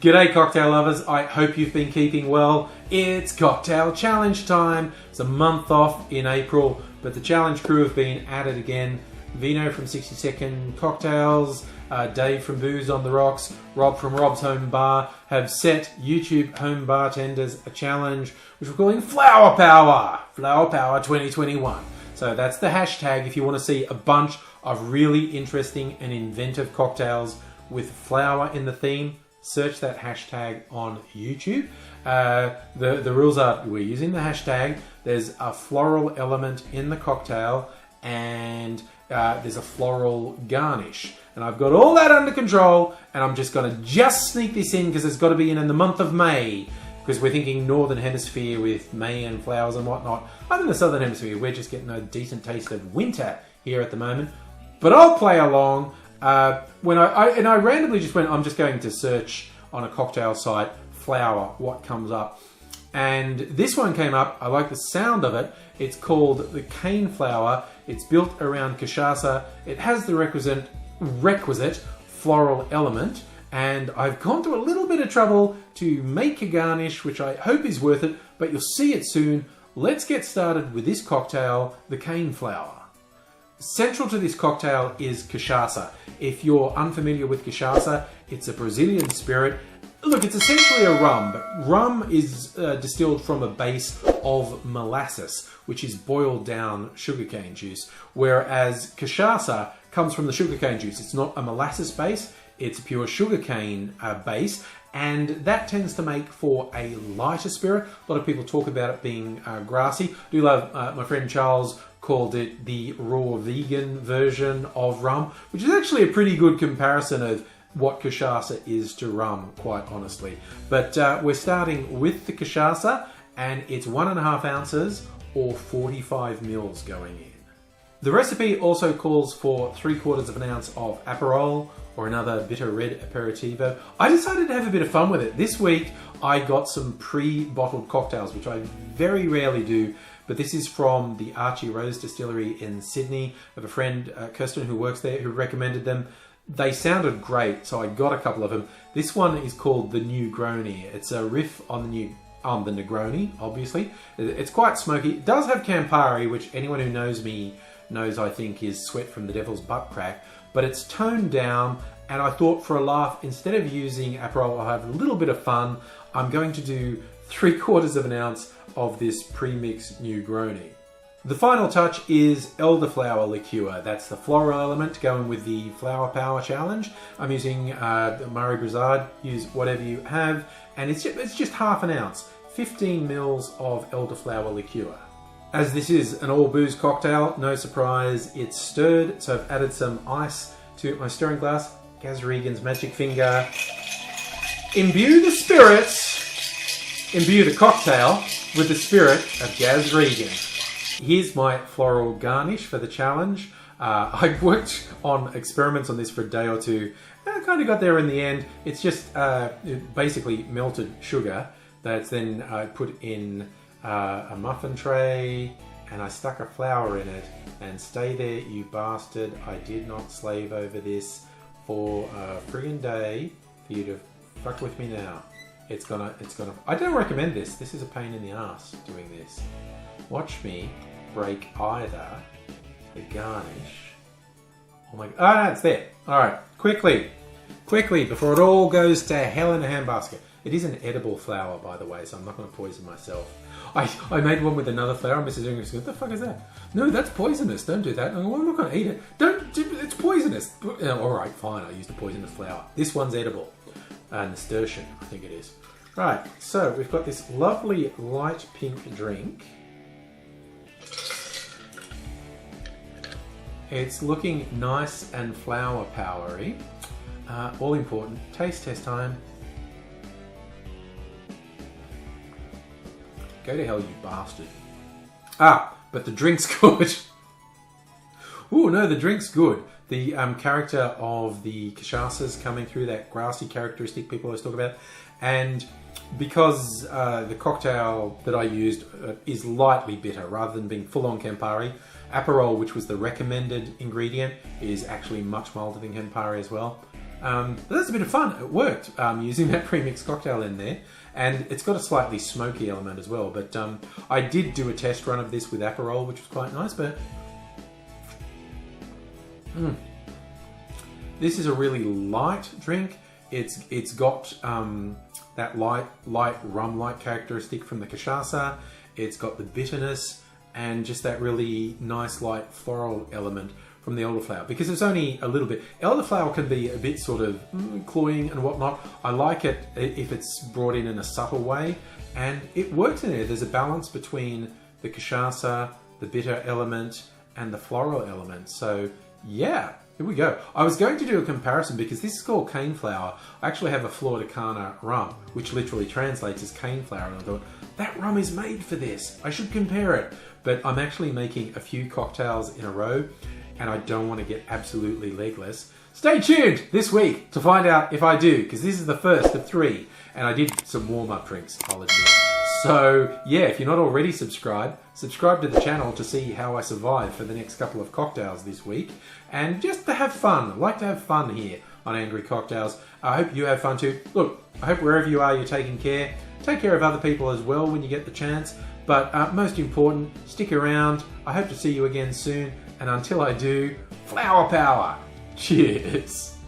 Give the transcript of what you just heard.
G'day cocktail lovers, I hope you've been keeping well. It's cocktail challenge time. It's a month off in April, but the challenge crew have been at it again. Vino from 60 Second Cocktails, Dave from Booze on the Rocks, Rob from Rob's Home Bar have set YouTube home bartenders a challenge which we're calling Flower Power. Flower Power 2021. So that's the hashtag if you want to see a bunch of really interesting and inventive cocktails with flower in the theme. Search that hashtag on YouTube. The rules are we're using the hashtag. There's a floral element in the cocktail and there's a floral garnish. And I've got all that under control and I'm just going to sneak this in because it's got to be in the month of May because we're thinking Northern Hemisphere with May and flowers and whatnot. I'm in the Southern Hemisphere. We're just getting a decent taste of winter here at the moment. But I'll play along. When I randomly just went, I'm just going to search on a cocktail site, flower, what comes up. And this one came up. I like the sound of it. It's called the Caneflower. It's built around Kashasa. It has the requisite floral element. And I've gone to a little bit of trouble to make a garnish, which I hope is worth it, but you'll see it soon. Let's get started with this cocktail, the Caneflower. Central to this cocktail is Kashasa. If you're unfamiliar with Kashasa, it's a Brazilian spirit. Look, it's essentially a rum, but rum is distilled from a base of molasses, which is boiled down sugarcane juice, whereas Kashasa comes from the sugarcane juice. It's not a molasses base, it's a pure sugarcane base, and that tends to make for a lighter spirit. A lot of people talk about it being grassy. I do love, my friend Charles called it the raw vegan version of rum, which is actually a pretty good comparison of what Kashasa is to rum, quite honestly. But we're starting with the Kashasa, and it's 1.5 ounces or 45 mils going in. The recipe also calls for 3/4 of an ounce of Aperol or another bitter red aperitivo. I decided to have a bit of fun with it. This week I got some pre-bottled cocktails, which I very rarely do, but this is from the Archie Rose Distillery in Sydney. I have a friend, Kirsten, who works there, who recommended them. They sounded great, so I got a couple of them. This one is called the Negroni. It's a riff on the Negroni, obviously. It's quite smoky. It does have Campari, which anyone who knows me knows I think is sweat from the devil's butt crack, but it's toned down, and I thought for a laugh, instead of using Aperol, I'll have a little bit of fun. I'm going to do 3/4 of an ounce of this pre-mixed Negroni. The final touch is Elderflower liqueur. That's the floral element going with the Flower Power Challenge. I'm using Murray Brizard. Use whatever you have, and it's just 1/2 ounce, 15 mils of Elderflower liqueur. As this is an all booze cocktail, no surprise, it's stirred. So I've added some ice to my stirring glass. Gaz Regan's magic finger. Imbue the spirits, imbue the cocktail with the spirit of Gaz Regan. Here's my floral garnish for the challenge. I worked on experiments on this for a day or two. I kind of got there in the end. It's just basically melted sugar that's then put in a muffin tray, and I stuck a flower in it. And stay there, you bastard. I did not slave over this for a friggin' day for you to fuck with me now. It's gonna. I don't recommend this. This is a pain in the ass doing this. Watch me break either the garnish. Oh my! Ah, no, it's there. All right, quickly, before it all goes to hell in a handbasket. It is an edible flower, by the way, so I'm not going to poison myself. I made one with another flower. Mrs. English goes, "What the fuck is that?" No, that's poisonous. Don't do that. I go, well, I'm not going to eat it. It's poisonous. All right, fine. I used a poisonous flower. This one's edible. Nasturtium, I think it is. Right. So we've got this lovely light pink drink. It's looking nice and flower powery. All important. Taste test time. Go to hell, you bastard. Ah, but the drink's good. Ooh, no, the drink's good. The character of the Kashasas coming through, that grassy characteristic people always talk about. And because the cocktail that I used is lightly bitter rather than being full-on Campari, Aperol, which was the recommended ingredient, is actually much milder than Campari as well. But that's a bit of fun. It worked using that premixed cocktail in there. And it's got a slightly smoky element as well. But I did do a test run of this with Aperol, which was quite nice. But this is a really light drink. It's got that light rum-like characteristic from the Kashasa. It's got the bitterness and just that really nice light floral element from the elderflower. Because it's only a little bit. Elderflower can be a bit sort of cloying and whatnot. I like it if it's brought in a subtle way, and it works in there. There's a balance between the Kashasa, the bitter element, and the floral element. So yeah. Here we go. I was going to do a comparison because this is called Caneflower. I actually have a Flor de Cana rum, which literally translates as cane flower, and I thought, that rum is made for this. I should compare it. But I'm actually making a few cocktails in a row, and I don't want to get absolutely legless. Stay tuned this week to find out if I do, because this is the first of 3, and I did some warm-up drinks, I'll admit. So yeah, if you're not already subscribed, subscribe to the channel to see how I survive for the next couple of cocktails this week. And just to have fun. I like to have fun here on Angry Cocktails. I hope you have fun too. Look, I hope wherever you are, you're taking care. Take care of other people as well when you get the chance. But most important, stick around. I hope to see you again soon. And until I do, flower power. Cheers.